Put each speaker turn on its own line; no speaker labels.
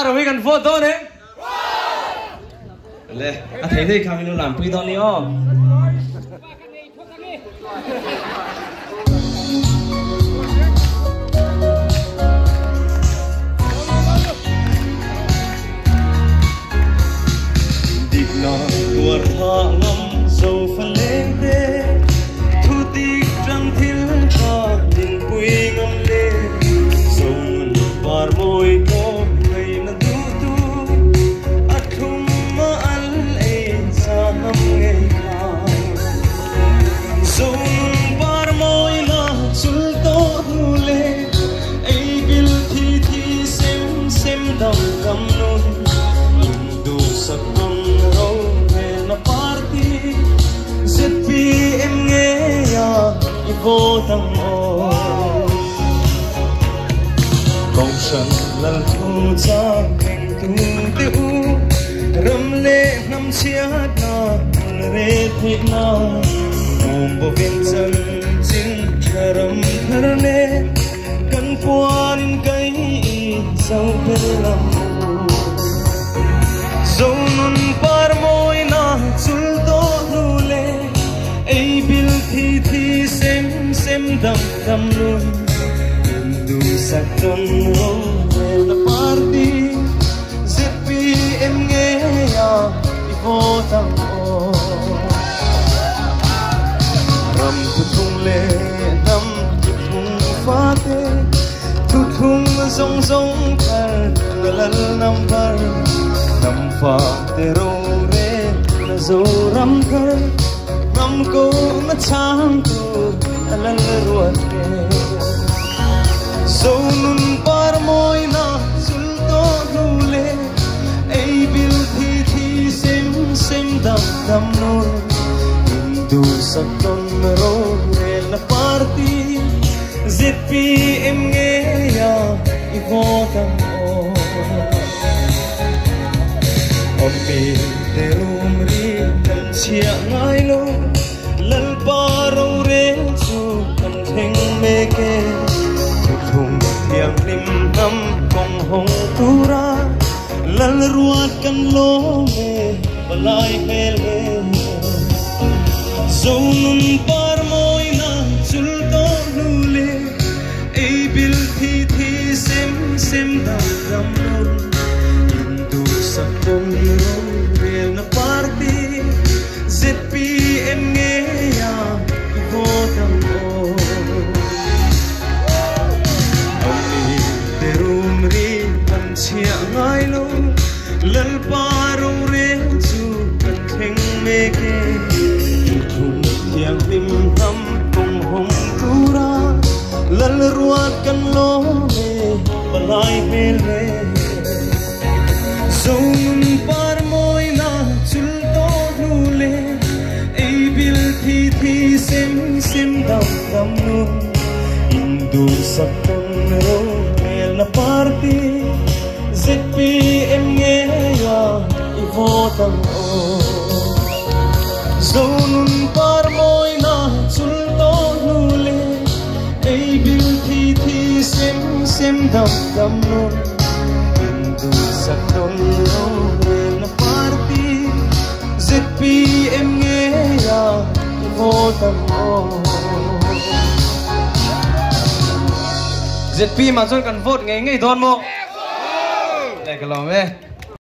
rồi gần vô tôi đấy lệ thấy thì khang nó làm quy tôi nữa
điệp nọ tuột thọ ngâm dầu phần lên đê thu tích trăng thiên co tình quy ngâm lên dầu nguồn vào môi có ngày nó tu tu ắt không mà ăn ấy xa ngâm ngày nào dầu nguồn vào môi nó chul to thu lên ấy bil thi xem đầm cầm nôn đủ sắc em nghe vô tâm ô bóng sân lần thu cha cảnh tu tiêu râm lệ năm chiếc na rê thị na ôm bộ viên chân chính râm thơ nê cần quan cây sâu bên lòng dâu nun par môi na chul to thu lê ấy bil thi xem đầm luôn đủ sắc ton râu về là party zepi em nghe vô tâm ô rầm thung lệ năm thung pha tê thu thung rong thar lần năm var năm pha tê râu về là dâu rắm thar năm cô nó chang tu lần ruột kề dâu nun par môi na chul to thu lê ấy bil thi xem đầm nôn đủ sắc ton rô về là party zepi em nghe vô tâm ô om mi te rum ri kan chia ngai lo lal paro re chu kan theng me ke thum thiang lim nam kong hong tura lal ruat kan lo me balai hele zonun par moi na chul to nule ei bil thi xem dam non indu sakon ro na party zepi em nghe vô tâm ô ông te rum ri kan chia ngai lo lal paro re chu kan theng me ke thum thiang lim ham kong hong tura lal ruat kan lo me balai hele zong par moi na chul to nule ei bil thi xem đầm luôn indu sắc ton rô về là party zepi em nghe vô tâm ô dâu nun par môi na chul to nule ei bil thi xem đầm luôn indu sắc ton rô về là party zepi em nghe vô tâm ô
ZP mà chọn cần vote ngay ngay thôn mô này cái lòng ấy